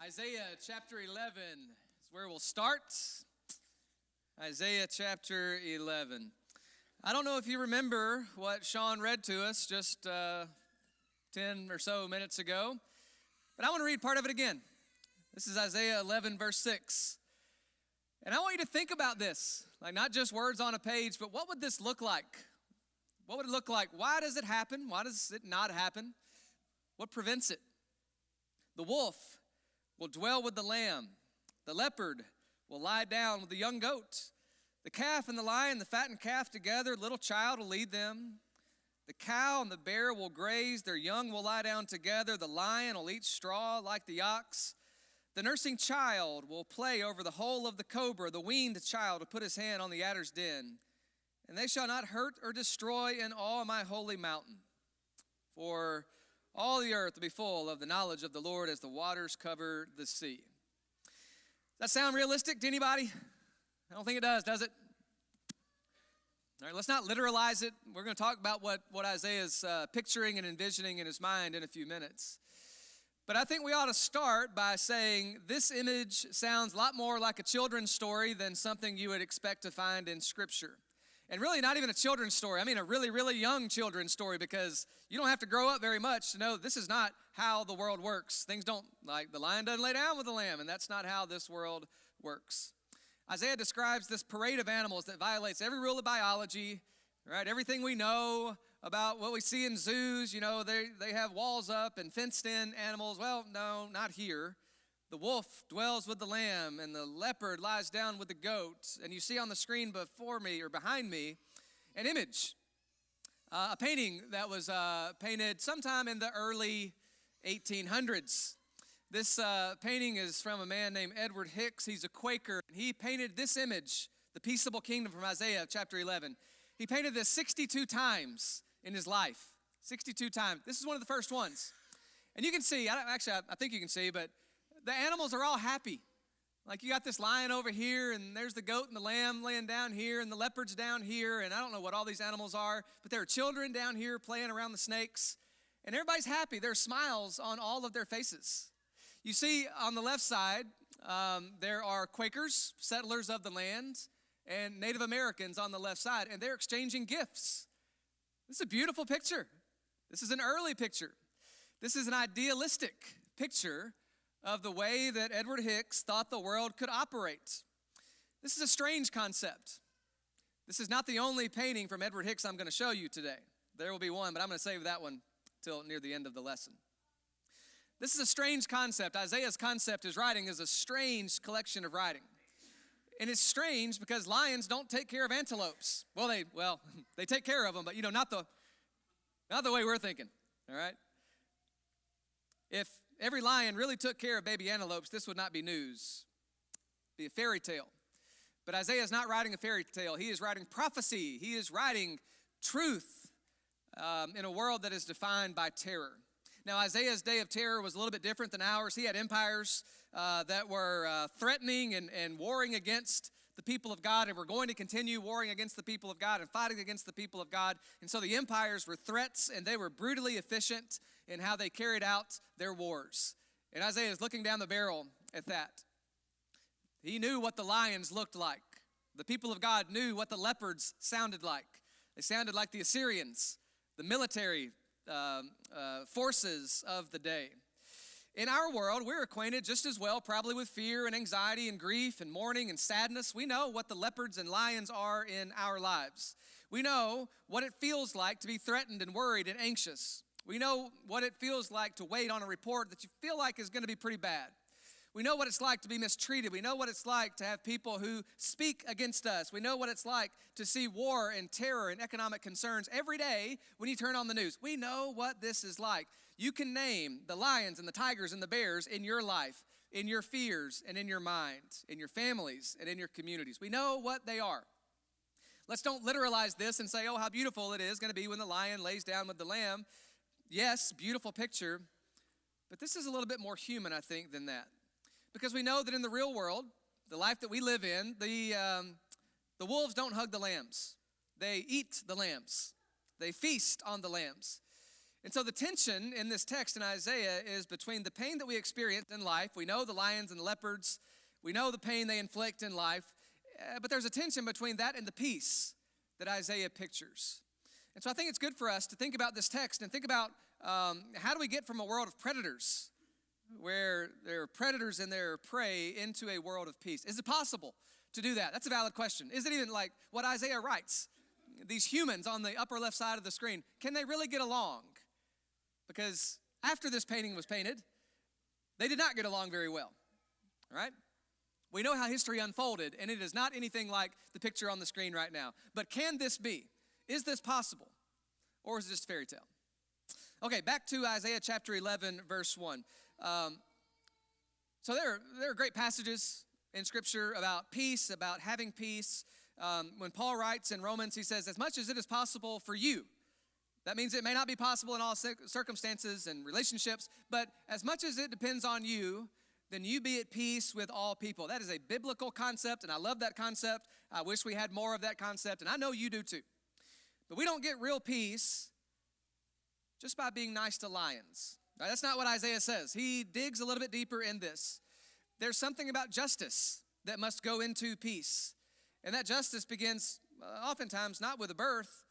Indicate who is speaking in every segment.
Speaker 1: Isaiah chapter 11 is where we'll start. Isaiah chapter 11. I don't know if you remember what Sean read to us just 10 or so minutes ago, but I want to read part of it again. This is Isaiah 11, verse 6. And I want you to think about this, like not just words on a page, but what would this look like? What would it look like? Why does it happen? Why does it not happen? What prevents it? The wolf will dwell with the lamb. The leopard will lie down with the young goat. The calf and the lion, the fattened calf together, little child will lead them. The cow and the bear will graze, their young will lie down together. The lion will eat straw like the ox. The nursing child will play over the hole of the cobra. The weaned child will put his hand on the adder's den. And they shall not hurt or destroy in all my holy mountain. For all the earth will be full of the knowledge of the Lord as the waters cover the sea. Does that sound realistic to anybody? I don't think it does it? All right, let's not literalize it. We're going to talk about what Isaiah's picturing and envisioning in his mind in a few minutes. But I think we ought to start by saying this image sounds a lot more like a children's story than something you would expect to find in Scripture. And really not even a children's story. I mean a really, really young children's story, because you don't have to grow up very much to know this is not how the world works. Things don't, like the lion doesn't lay down with the lamb, and that's not how this world works. Isaiah describes this parade of animals that violates every rule of biology, right? Everything we know about what we see in zoos, they have walls up and fenced in animals. Well, no, not here. The wolf dwells with the lamb, and the leopard lies down with the goat. And you see on the screen before me or behind me an image, a painting that was painted sometime in the early 1800s. This painting is from a man named Edward Hicks. He's a Quaker. He painted this image, the peaceable kingdom from Isaiah chapter 11. He painted this 62 times in his life, 62 times. This is one of the first ones. And you can see, I think you can see, but the animals are all happy. Like you got this lion over here, and there's the goat and the lamb laying down here, and the leopard's down here, and I don't know what all these animals are, but there are children down here playing around the snakes, and everybody's happy. There are smiles on all of their faces. You see on the left side, there are Quakers, settlers of the land, and Native Americans on the left side, and they're exchanging gifts. This is a beautiful picture. This is an early picture. This is an idealistic picture of the way that Edward Hicks thought the world could operate. This is a strange concept. This is not the only painting from Edward Hicks I'm going to show you today. There will be one, but I'm going to save that one till near the end of the lesson. This is a strange concept. Isaiah's concept, his writing, is a strange collection of writing. And it's strange because lions don't take care of antelopes. Well, they take care of them, but not the way we're thinking, all right? If every lion really took care of baby antelopes, this would not be news. It'd be a fairy tale. But Isaiah is not writing a fairy tale. He is writing prophecy. He is writing truth in a world that is defined by terror. Now, Isaiah's day of terror was a little bit different than ours. He had empires that were threatening and warring against the people of God, and were going to continue warring against the people of God and fighting against the people of God. And so the empires were threats, and they were brutally efficient in how they carried out their wars. And Isaiah is looking down the barrel at that. He knew what the lions looked like. The people of God knew what the leopards sounded like. They sounded like the Assyrians, the military forces of the day. In our world, we're acquainted just as well probably with fear and anxiety and grief and mourning and sadness. We know what the leopards and lions are in our lives. We know what it feels like to be threatened and worried and anxious. We know what it feels like to wait on a report that you feel like is going to be pretty bad. We know what it's like to be mistreated. We know what it's like to have people who speak against us. We know what it's like to see war and terror and economic concerns every day when you turn on the news. We know what this is like. You can name the lions and the tigers and the bears in your life, in your fears and in your mind, in your families and in your communities. We know what they are. Let's don't literalize this and say, oh, how beautiful it is going to be when the lion lays down with the lamb. Yes, beautiful picture, but this is a little bit more human, I think, than that. Because we know that in the real world, the life that we live in, the wolves don't hug the lambs. They eat the lambs. They feast on the lambs. And so the tension in this text in Isaiah is between the pain that we experience in life. We know the lions and the leopards. We know the pain they inflict in life. But there's a tension between that and the peace that Isaiah pictures. And so I think it's good for us to think about this text and think about how do we get from a world of predators, where there are predators and their prey, into a world of peace. Is it possible to do that? That's a valid question. Is it even like what Isaiah writes? These humans on the upper left side of the screen, can they really get along? Because after this painting was painted, they did not get along very well, all right? We know how history unfolded, and it is not anything like the picture on the screen right now. But can this be? Is this possible? Or is it just a fairy tale? Okay, back to Isaiah chapter 11, verse 1. So there are great passages in Scripture about peace, about having peace. When Paul writes in Romans, he says, as much as it is possible for you. That means it may not be possible in all circumstances and relationships, but as much as it depends on you, then you be at peace with all people. That is a biblical concept, and I love that concept. I wish we had more of that concept, and I know you do too. But we don't get real peace just by being nice to lions. Now, that's not what Isaiah says. He digs a little bit deeper in this. There's something about justice that must go into peace. And that justice begins oftentimes not with a birth,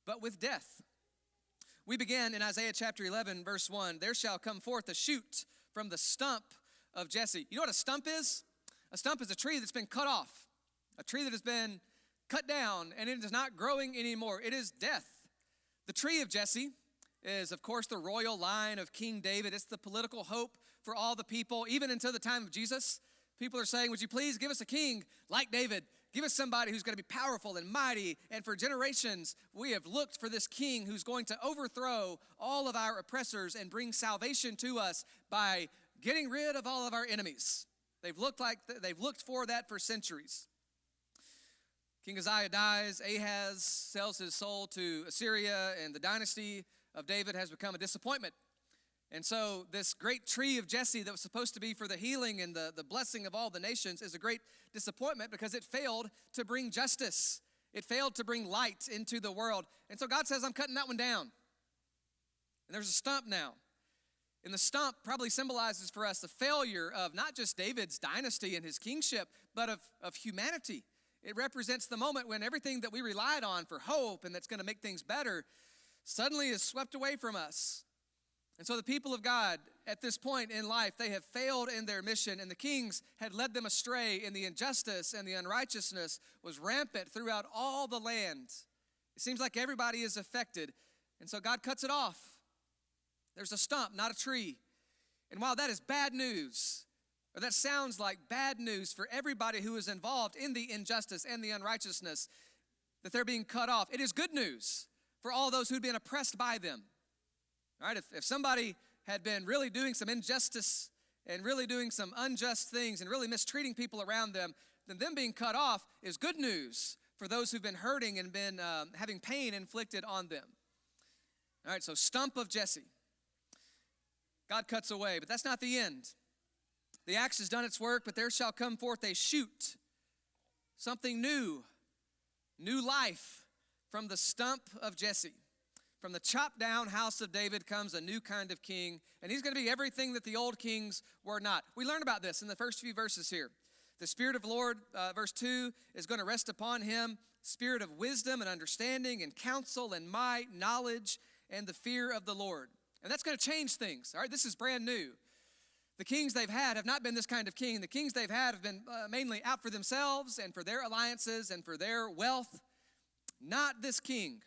Speaker 1: but with death. We begin in Isaiah chapter 11, verse 1. There shall come forth a shoot from the stump of Jesse. You know what a stump is? A stump is a tree that's been cut off, a tree that has been cut down, and it is not growing anymore. It is death. The tree of Jesse is, of course, the royal line of King David. It's the political hope for all the people. Even until the time of Jesus, people are saying, would you please give us a king like David? Give us somebody who's going to be powerful and mighty. And for generations, we have looked for this king who's going to overthrow all of our oppressors and bring salvation to us by getting rid of all of our enemies. They've looked for that for centuries. King Uzziah dies. Ahaz sells his soul to Assyria, and the dynasty of David has become a disappointment. And so this great tree of Jesse that was supposed to be for the healing and the blessing of all the nations is a great disappointment because it failed to bring justice. It failed to bring light into the world. And so God says, I'm cutting that one down. And there's a stump now. And the stump probably symbolizes for us the failure of not just David's dynasty and his kingship, but of humanity. It represents the moment when everything that we relied on for hope and that's going to make things better suddenly is swept away from us. And so the people of God, at this point in life, they have failed in their mission, and the kings had led them astray, and the injustice and the unrighteousness was rampant throughout all the land. It seems like everybody is affected, and so God cuts it off. There's a stump, not a tree. And while that is bad news, or that sounds like bad news for everybody who is involved in the injustice and the unrighteousness, that they're being cut off, it is good news for all those who'd been oppressed by them. All right, if somebody had been really doing some injustice and really doing some unjust things and really mistreating people around them, then them being cut off is good news for those who've been hurting and been having pain inflicted on them. All right, so stump of Jesse. God cuts away, but that's not the end. The axe has done its work, but there shall come forth a shoot, something new life from the stump of Jesse. From the chopped down house of David comes a new kind of king, and he's going to be everything that the old kings were not. We learn about this in the first few verses here. The Spirit of the Lord, verse 2, is going to rest upon him, spirit of wisdom and understanding and counsel and might, knowledge, and the fear of the Lord. And that's going to change things. All right, this is brand new. The kings they've had have not been this kind of king. The kings they've had have been mainly out for themselves and for their alliances and for their wealth. Not this king.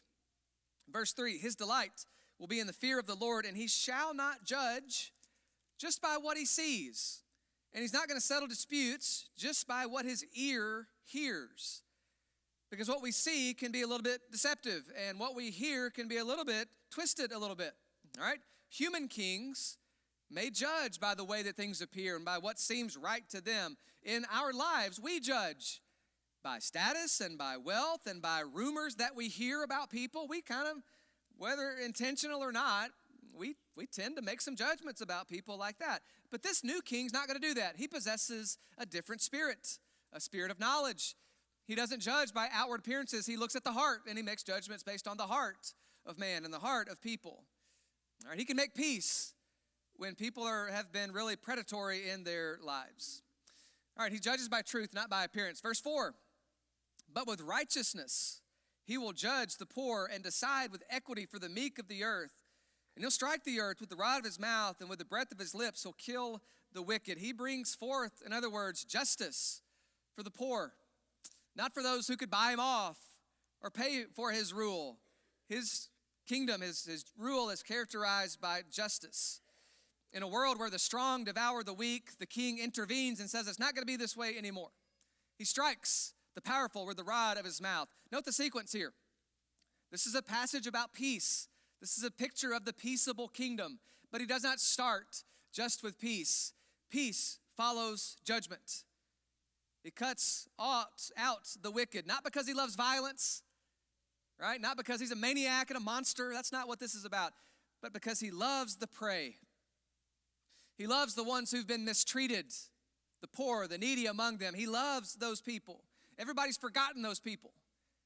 Speaker 1: Verse 3, his delight will be in the fear of the Lord, and he shall not judge just by what he sees. And he's not going to settle disputes just by what his ear hears. Because what we see can be a little bit deceptive, and what we hear can be a little bit twisted a little bit. All right? Human kings may judge by the way that things appear and by what seems right to them. In our lives, we judge by status and by wealth and by rumors that we hear about people. We kind of, whether intentional or not, we tend to make some judgments about people like that. But this new king's not going to do that. He possesses a different spirit, a spirit of knowledge. He doesn't judge by outward appearances. He looks at the heart, and he makes judgments based on the heart of man and the heart of people. All right, he can make peace when people have been really predatory in their lives. All right, he judges by truth, not by appearance. Verse 4, but with righteousness he will judge the poor and decide with equity for the meek of the earth. And he'll strike the earth with the rod of his mouth, and with the breath of his lips he'll kill the wicked. He brings forth, in other words, justice for the poor, not for those who could buy him off or pay for his rule. His kingdom, his rule is characterized by justice. In a world where the strong devour the weak, the king intervenes and says it's not going to be this way anymore. He strikes the powerful with the rod of his mouth. Note the sequence here. This is a passage about peace. This is a picture of the peaceable kingdom. But he does not start just with peace. Peace follows judgment. He cuts out the wicked, not because he loves violence, right? Not because he's a maniac and a monster. That's not what this is about. But because he loves the prey. He loves the ones who've been mistreated, the poor, the needy among them. He loves those people. Everybody's forgotten those people,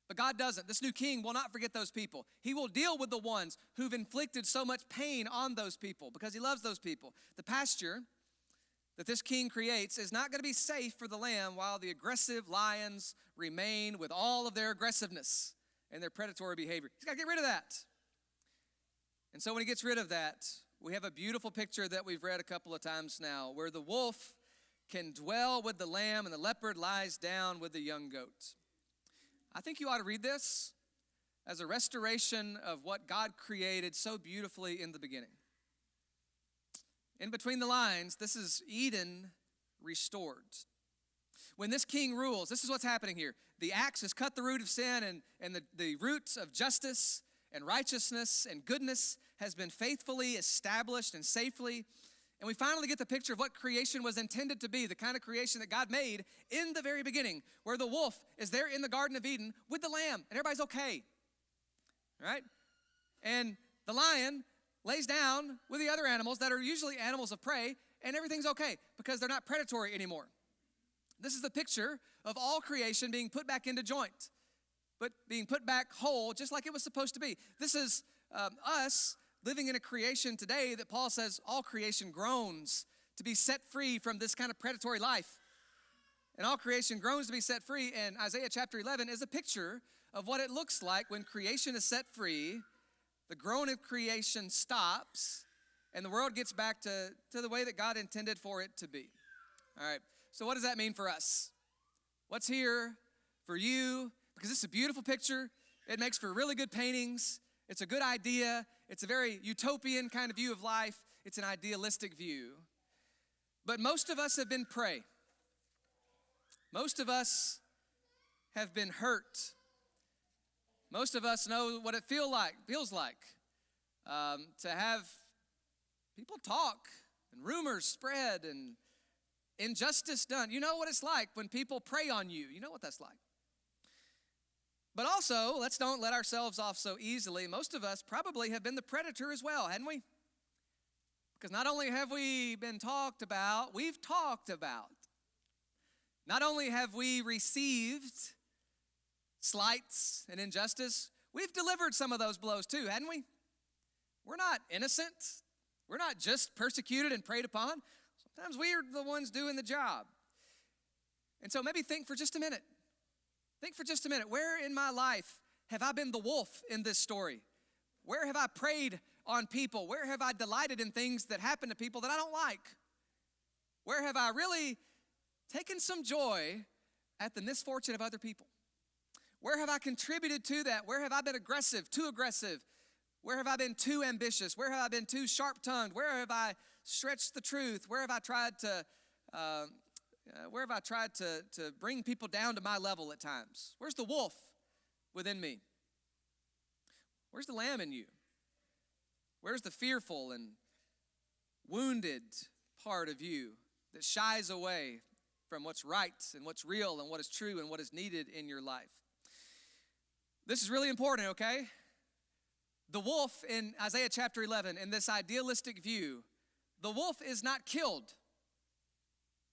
Speaker 1: but God doesn't. This new king will not forget those people. He will deal with the ones who've inflicted so much pain on those people because he loves those people. The pasture that this king creates is not going to be safe for the lamb while the aggressive lions remain with all of their aggressiveness and their predatory behavior. He's got to get rid of that. And so when he gets rid of that, we have a beautiful picture that we've read a couple of times now where the wolf can dwell with the lamb and the leopard lies down with the young goat. I think you ought to read this as a restoration of what God created so beautifully in the beginning. In between the lines, this is Eden restored. When this king rules, this is what's happening here. The axe has cut the root of sin, and the roots of justice and righteousness and goodness has been faithfully established and safely. And we finally get the picture of what creation was intended to be, the kind of creation that God made in the very beginning, where the wolf is there in the Garden of Eden with the lamb, and everybody's okay, right? And the lion lays down with the other animals that are usually animals of prey, and everything's okay because they're not predatory anymore. This is the picture of all creation being put back into joint, but being put back whole just like it was supposed to be. This is us living in a creation today that Paul says all creation groans to be set free from this kind of predatory life. And all creation groans to be set free. And Isaiah chapter 11 is a picture of what it looks like when creation is set free, the groan of creation stops, and the world gets back to the way that God intended for it to be. All right, so what does that mean for us? What's here for you? Because this is a beautiful picture. It makes for really good paintings. It's a good idea. It's a very utopian kind of view of life. It's an idealistic view. But most of us have been prey. Most of us have been hurt. Most of us know what it feels like to have people talk and rumors spread and injustice done. You know what it's like when people prey on you. You know what that's like. But also, let's don't let ourselves off so easily. Most of us probably have been the predator as well, hadn't we? Because not only have we been talked about, we've talked about. Not only have we received slights and injustice, we've delivered some of those blows too, hadn't we? We're not innocent. We're not just persecuted and preyed upon. Sometimes we're the ones doing the job. And so maybe think for just a minute. Think for just a minute. Where in my life have I been the wolf in this story? Where have I preyed on people? Where have I delighted in things that happen to people that I don't like? Where have I really taken some joy at the misfortune of other people? Where have I contributed to that? Where have I been aggressive, too aggressive? Where have I been too ambitious? Where have I been too sharp-tongued? Where have I stretched the truth? Where have I tried to bring people down to my level at times? Where's the wolf within me? Where's the lamb in you? Where's the fearful and wounded part of you that shies away from what's right and what's real and what is true and what is needed in your life? This is really important, okay? The wolf in Isaiah chapter 11, in this idealistic view, the wolf is not killed,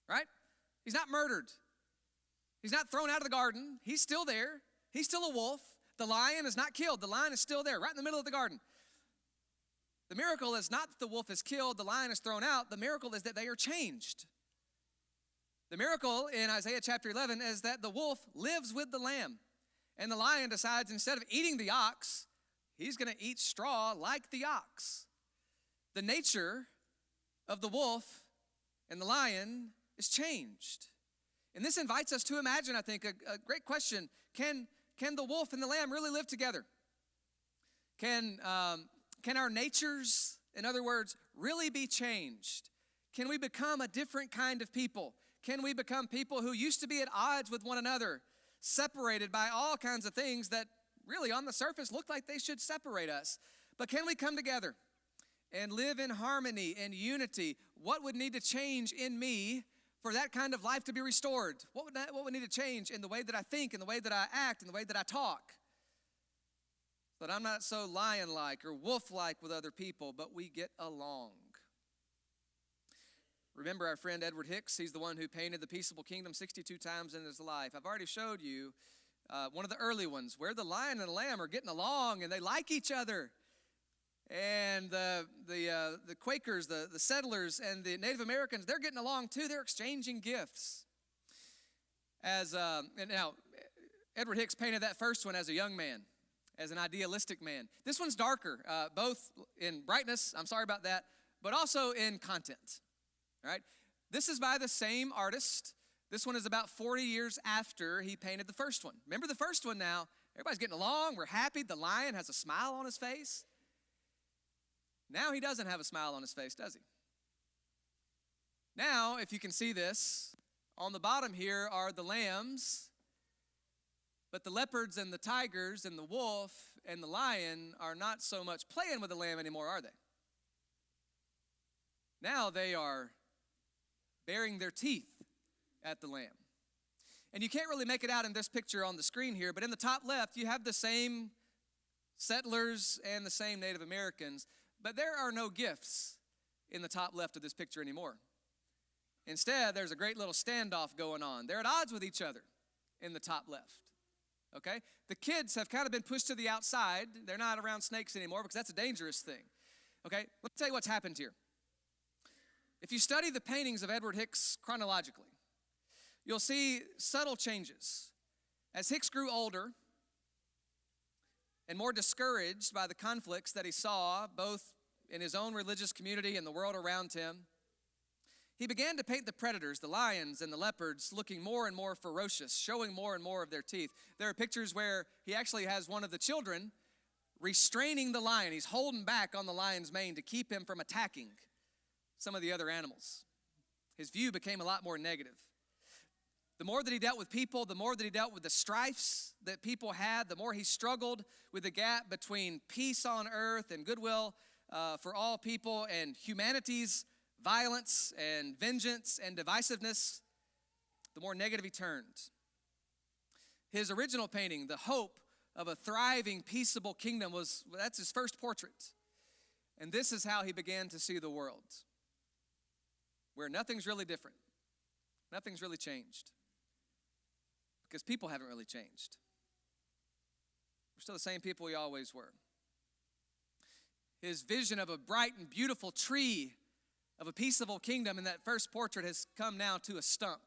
Speaker 1: right? He's not murdered. He's not thrown out of the garden. He's still there. He's still a wolf. The lion is not killed. The lion is still there, right in the middle of the garden. The miracle is not that the wolf is killed, the lion is thrown out. The miracle is that they are changed. The miracle in Isaiah chapter 11 is that the wolf lives with the lamb. And the lion decides instead of eating the ox, he's going to eat straw like the ox. The nature of the wolf and the lion is changed. And this invites us to imagine, I think, a great question. Can the wolf and the lamb really live together? Can our natures, in other words, really be changed? Can we become a different kind of people? Can we become people who used to be at odds with one another, separated by all kinds of things that really on the surface look like they should separate us? But can we come together and live in harmony and unity? What would need to change in me for that kind of life to be restored? What would need to change in the way that I think, in the way that I act, in the way that I talk? So that I'm not so lion-like or wolf-like with other people, but we get along. Remember our friend Edward Hicks? He's the one who painted the Peaceable Kingdom 62 times in his life. I've already showed you one of the early ones where the lion and the lamb are getting along and they like each other. And the Quakers, the settlers, and the Native Americans, they're getting along too. They're exchanging gifts. And now, Edward Hicks painted that first one as a young man, as an idealistic man. This one's darker, both in brightness, I'm sorry about that, but also in content. All right? This is by the same artist. This one is about 40 years after he painted the first one. Remember the first one now? Everybody's getting along. We're happy. The lion has a smile on his face. Now he doesn't have a smile on his face, does he? Now, if you can see this, on the bottom here are the lambs, but the leopards and the tigers and the wolf and the lion are not so much playing with the lamb anymore, are they? Now they are baring their teeth at the lamb. And you can't really make it out in this picture on the screen here, but in the top left, you have the same settlers and the same Native Americans, but there are no gifts in the top left of this picture anymore. Instead, there's a great little standoff going on. They're at odds with each other in the top left, okay? The kids have kind of been pushed to the outside. They're not around snakes anymore because that's a dangerous thing, okay? Let me tell you what's happened here. If you study the paintings of Edward Hicks chronologically, you'll see subtle changes. As Hicks grew older and more discouraged by the conflicts that he saw, both in his own religious community and the world around him, he began to paint the predators, the lions and the leopards, looking more and more ferocious, showing more and more of their teeth. There are pictures where he actually has one of the children restraining the lion. He's holding back on the lion's mane to keep him from attacking some of the other animals. His view became a lot more negative. The more that he dealt with people, the more that he dealt with the strifes that people had, the more he struggled with the gap between peace on earth and goodwill for all people and humanity's violence and vengeance and divisiveness, the more negative he turned. His original painting, The Hope of a Thriving, Peaceable Kingdom, that's his first portrait. And this is how he began to see the world, where nothing's really different. Nothing's really changed. Because people haven't really changed. We're still the same people we always were. His vision of a bright and beautiful tree of a peaceable kingdom in that first portrait has come now to a stump,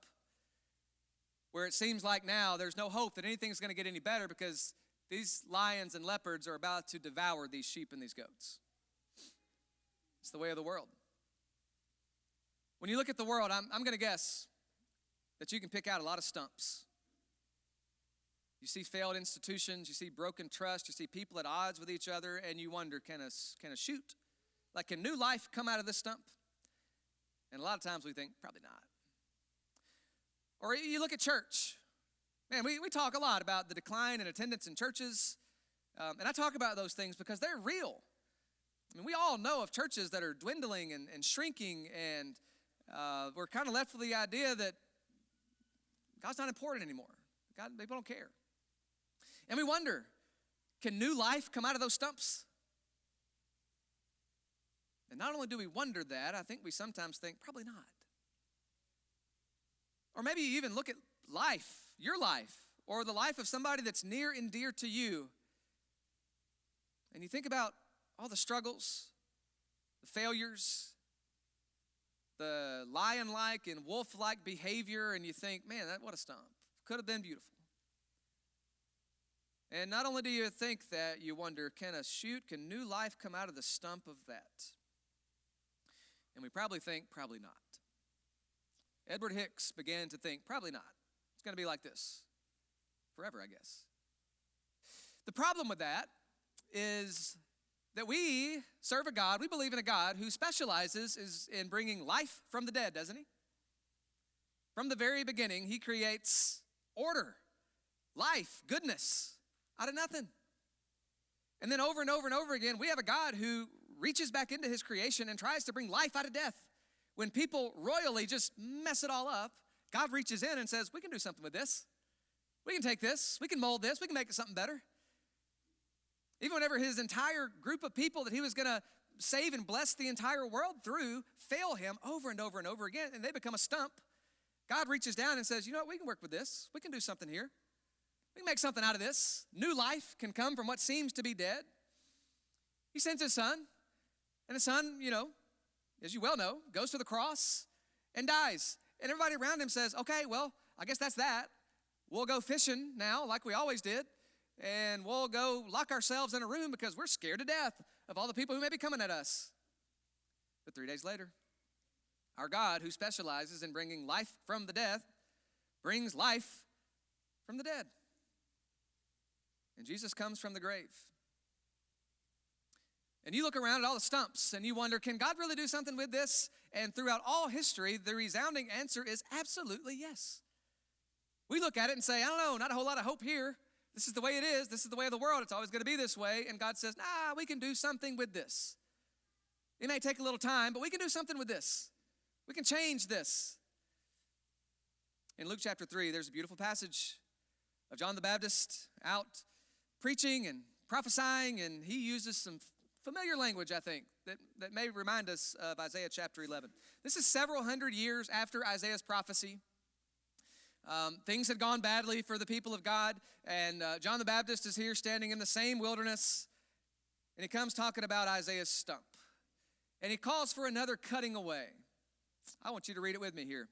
Speaker 1: where it seems like now there's no hope that anything's going to get any better because these lions and leopards are about to devour these sheep and these goats. It's the way of the world. When you look at the world, I'm going to guess that you can pick out a lot of stumps. You see failed institutions, you see broken trust, you see people at odds with each other, and you wonder, can a shoot? Like, can new life come out of this stump? And a lot of times we think, probably not. Or you look at church. Man, we talk a lot about the decline in attendance in churches, and I talk about those things because they're real. I mean, we all know of churches that are dwindling and shrinking, and we're kind of left with the idea that God's not important anymore. People don't care. And we wonder, can new life come out of those stumps? And not only do we wonder that, I think we sometimes think, probably not. Or maybe you even look at life, your life, or the life of somebody that's near and dear to you, and you think about all the struggles, the failures, the lion-like and wolf-like behavior, and you think, man, what a stump. Could have been beautiful. And not only do you think that, you wonder, can new life come out of the stump of that? And we probably think, probably not. Edward Hicks began to think, probably not. It's going to be like this forever, I guess. The problem with that is that we serve a God, we believe in a God who specializes in bringing life from the dead, doesn't he? From the very beginning, he creates order, life, goodness out of nothing. And then over and over and over again, we have a God who reaches back into his creation and tries to bring life out of death. When people royally just mess it all up, God reaches in and says, we can do something with this. We can take this, we can mold this, we can make it something better. Even whenever his entire group of people that he was going to save and bless the entire world through fail him over and over and over again, and they become a stump, God reaches down and says, you know what, we can work with this. We can do something here. We can make something out of this. New life can come from what seems to be dead. He sends his son, and the son, as you well know, goes to the cross and dies. And everybody around him says, okay, well, I guess that's that. We'll go fishing now like we always did, and we'll go lock ourselves in a room because we're scared to death of all the people who may be coming at us. But 3 days later, our God, who specializes in bringing life from the death, brings life from the dead. And Jesus comes from the grave. And you look around at all the stumps and you wonder, can God really do something with this? And throughout all history, the resounding answer is absolutely yes. We look at it and say, I don't know, not a whole lot of hope here. This is the way it is. This is the way of the world. It's always going to be this way. And God says, we can do something with this. It may take a little time, but we can do something with this. We can change this. In Luke chapter 3, there's a beautiful passage of John the Baptist out preaching and prophesying, and he uses some familiar language, I think, that may remind us of Isaiah chapter 11. This is several hundred years after Isaiah's prophecy. Things had gone badly for the people of God, and John the Baptist is here standing in the same wilderness, and he comes talking about Isaiah's stump. And he calls for another cutting away. I want you to read it with me here.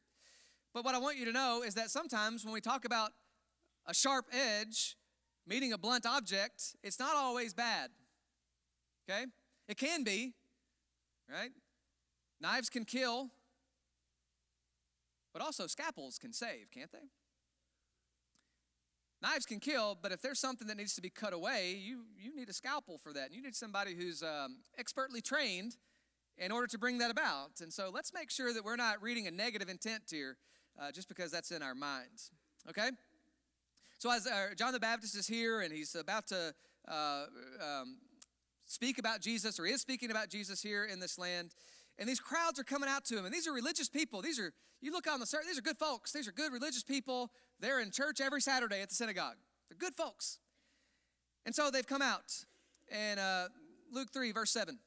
Speaker 1: But what I want you to know is that sometimes when we talk about a sharp edge meeting a blunt object, it's not always bad, okay? It can be, right? Knives can kill, but also scalpels can save, can't they? Knives can kill, but if there's something that needs to be cut away, you need a scalpel for that. And you need somebody who's expertly trained in order to bring that about. And so let's make sure that we're not reading a negative intent here just because that's in our minds, okay? So as John the Baptist is here and he's about to speak about Jesus, or is speaking about Jesus here in this land, and these crowds are coming out to him, and these are religious people. You look on the surface, these are good folks. These are good religious people. They're in church every Saturday at the synagogue. They're good folks. And so they've come out. And Luke 3, verse 7.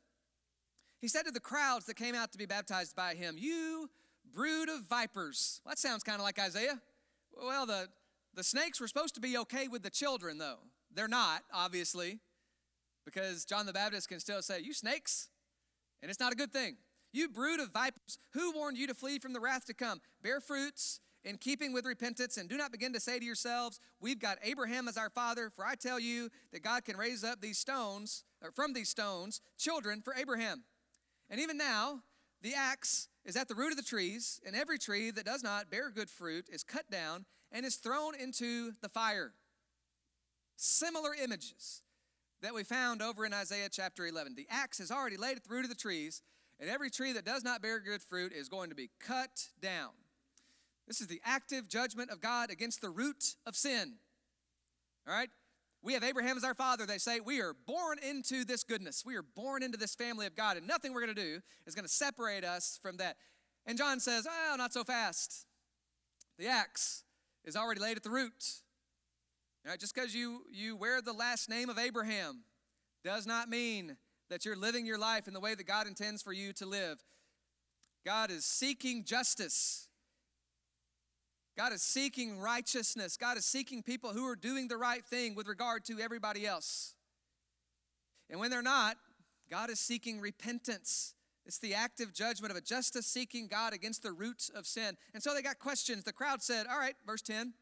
Speaker 1: He said to the crowds that came out to be baptized by him, you brood of vipers. Well, that sounds kind of like Isaiah. Well, the snakes were supposed to be okay with the children, though. They're not, obviously, because John the Baptist can still say, you snakes, and it's not a good thing. You brood of vipers, who warned you to flee from the wrath to come? Bear fruits in keeping with repentance, and do not begin to say to yourselves, we've got Abraham as our father, for I tell you that God can raise up these stones, or from these stones, children for Abraham. And even now, the axe is at the root of the trees, and every tree that does not bear good fruit is cut down and is thrown into the fire. Similar images that we found over in Isaiah chapter 11. The axe is already laid at the root of the trees, and every tree that does not bear good fruit is going to be cut down. This is the active judgment of God against the root of sin. All right? We have Abraham as our father. They say we are born into this goodness. We are born into this family of God, and nothing we're going to do is going to separate us from that. And John says, oh, not so fast. The axe is already laid at the root. All right? Just because you wear the last name of Abraham does not mean that you're living your life in the way that God intends for you to live. God is seeking justice. God is seeking righteousness. God is seeking people who are doing the right thing with regard to everybody else. And when they're not, God is seeking repentance It's the active judgment of a justice-seeking God against the roots of sin. And so they got questions. The crowd said, all right, verse 10,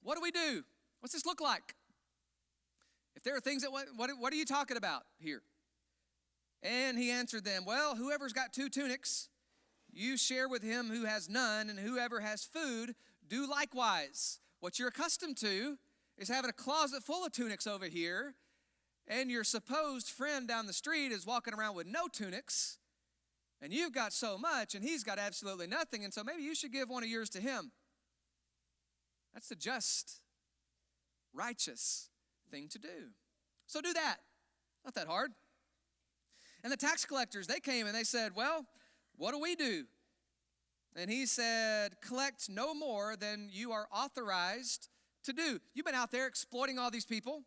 Speaker 1: what do we do? What's this look like? If there are things that, what are you talking about here? And he answered them, well, whoever's got 2 tunics, you share with him who has none, and whoever has food, do likewise. What you're accustomed to is having a closet full of tunics over here, and your supposed friend down the street is walking around with no tunics, and you've got so much, and he's got absolutely nothing, and so maybe you should give one of yours to him. That's the just, righteous thing to do. So do that. Not that hard. And the tax collectors, they came and they said, well, what do we do? And he said, collect no more than you are authorized to do. You've been out there exploiting all these people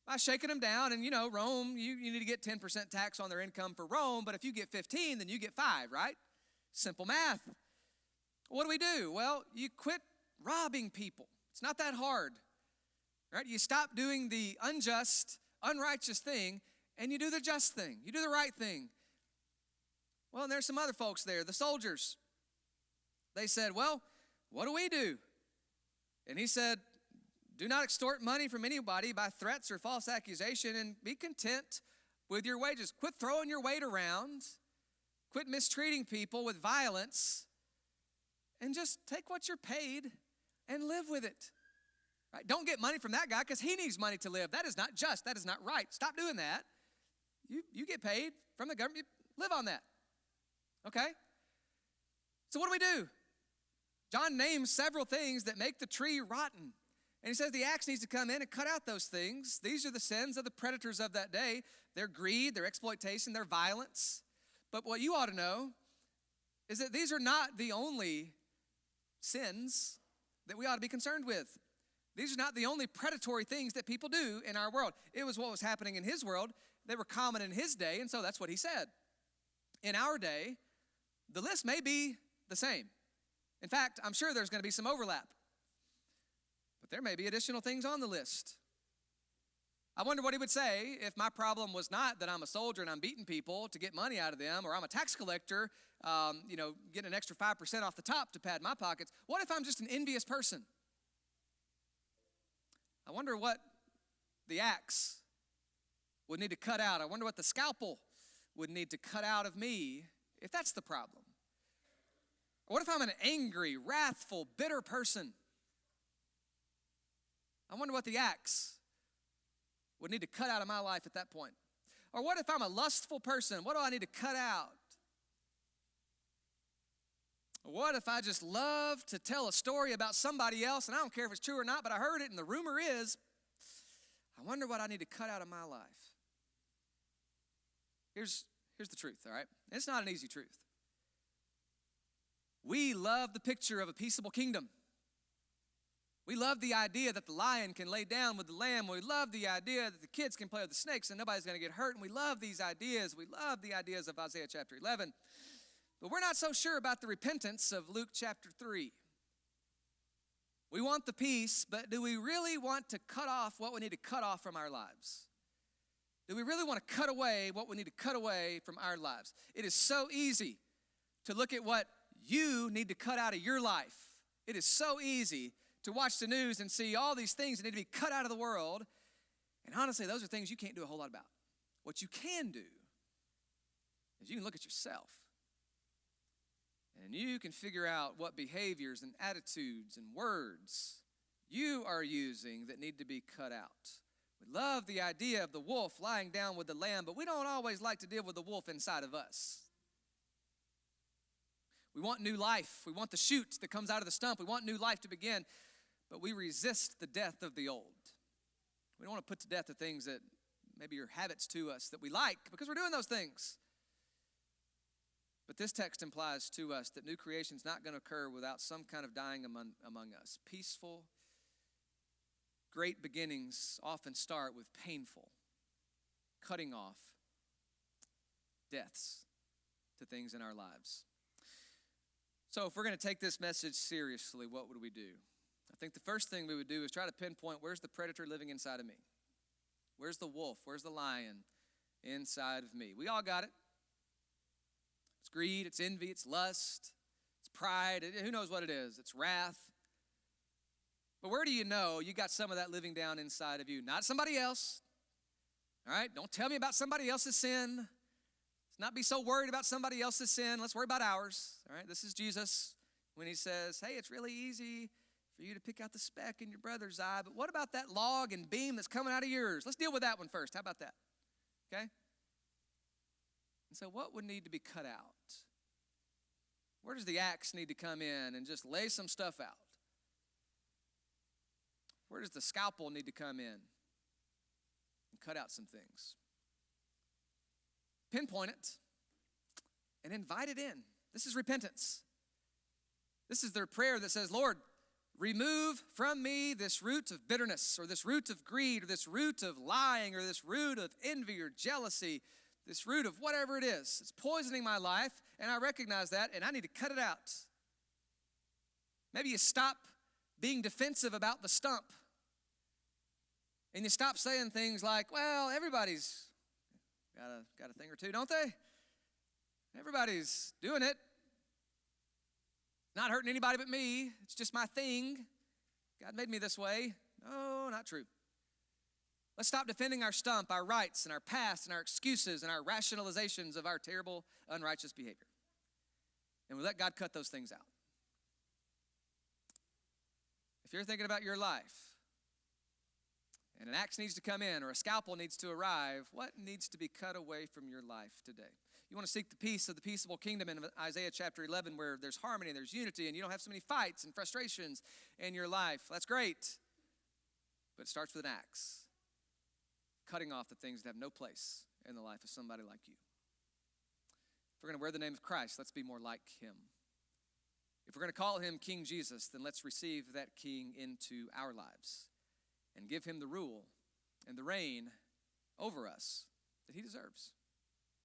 Speaker 1: by shaking them down. And, Rome, you need to get 10% tax on their income for Rome. But if you get 15, then you get 5, right? Simple math. What do? Well, you quit robbing people. It's not that hard, right? You stop doing the unjust, unrighteous thing, and you do the just thing. You do the right thing. Well, and there's some other folks there, the soldiers. They said, well, what do we do? And he said, do not extort money from anybody by threats or false accusation, and be content with your wages. Quit throwing your weight around. Quit mistreating people with violence. And just take what you're paid and live with it. Right? Don't get money from that guy because he needs money to live. That is not just. That is not right. Stop doing that. You get paid from the government. You live on that. Okay? So what do? John names several things that make the tree rotten. And he says the axe needs to come in and cut out those things. These are the sins of the predators of that day. Their greed, their exploitation, their violence. But what you ought to know is that these are not the only sins that we ought to be concerned with. These are not the only predatory things that people do in our world. It was what was happening in his world. They were common in his day, and so that's what he said. In our day, the list may be the same. In fact, I'm sure there's going to be some overlap. But there may be additional things on the list. I wonder what he would say if my problem was not that I'm a soldier and I'm beating people to get money out of them, or I'm a tax collector, getting an extra 5% off the top to pad my pockets. What if I'm just an envious person? I wonder what the axe would need to cut out. I wonder what the scalpel would need to cut out of me if that's the problem. What if I'm an angry, wrathful, bitter person? I wonder what the axe would need to cut out of my life at that point. Or what if I'm a lustful person? What do I need to cut out? What if I just love to tell a story about somebody else, and I don't care if it's true or not, but I heard it, and the rumor is, I wonder what I need to cut out of my life. Here's the truth, all right? And it's not an easy truth. We love the picture of a peaceable kingdom. We love the idea that the lion can lay down with the lamb. We love the idea that the kids can play with the snakes and nobody's going to get hurt. And we love these ideas. We love the ideas of Isaiah chapter 11. But we're not so sure about the repentance of Luke chapter 3. We want the peace, but do we really want to cut off what we need to cut off from our lives? Do we really want to cut away what we need to cut away from our lives? It is so easy to look at what you need to cut out of your life. It is so easy to watch the news and see all these things that need to be cut out of the world. And honestly, those are things you can't do a whole lot about. What you can do is you can look at yourself. And you can figure out what behaviors and attitudes and words you are using that need to be cut out. We love the idea of the wolf lying down with the lamb, but we don't always like to deal with the wolf inside of us. We want new life. We want the shoot that comes out of the stump. We want new life to begin, but we resist the death of the old. We don't want to put to death the things that maybe are habits to us that we like because we're doing those things. But this text implies to us that new creation is not going to occur without some kind of dying among us. Peaceful, great beginnings often start with painful, cutting off deaths to things in our lives. So if we're going to take this message seriously, what would we do? I think the first thing we would do is try to pinpoint where's the predator living inside of me? Where's the wolf? Where's the lion inside of me? We all got it. It's greed, it's envy, it's lust, it's pride. Who knows what it is? It's wrath. But where do you know you got some of that living down inside of you? Not somebody else. All right? Don't tell me about somebody else's sin. Let's not be so worried about somebody else's sin. Let's worry about ours. All right? This is Jesus when he says, hey, it's really easy for you to pick out the speck in your brother's eye, but what about that log and beam that's coming out of yours? Let's deal with that one first. How about that? Okay? And so what would need to be cut out? Where does the axe need to come in and just lay some stuff out? Where does the scalpel need to come in and cut out some things? Pinpoint it and invite it in. This is repentance. This is their prayer that says, Lord, remove from me this root of bitterness or this root of greed or this root of lying or this root of envy or jealousy, this root of whatever it is. It's poisoning my life, and I recognize that, and I need to cut it out. Maybe you stop being defensive about the stump, and you stop saying things like, well, everybody's got a thing or two, don't they? Everybody's doing it. Not hurting anybody but me. It's just my thing. God made me this way. No, not true. Let's stop defending our stump, our rights, and our past, and our excuses, and our rationalizations of our terrible, unrighteous behavior. And we let God cut those things out. If you're thinking about your life, and an axe needs to come in, or a scalpel needs to arrive, what needs to be cut away from your life today? You want to seek the peace of the peaceable kingdom in Isaiah chapter 11, where there's harmony, there's unity, and you don't have so many fights and frustrations in your life. That's great. But it starts with an axe, cutting off the things that have no place in the life of somebody like you. If we're going to wear the name of Christ, let's be more like him. If we're going to call him King Jesus, then let's receive that king into our lives and give him the rule and the reign over us that he deserves.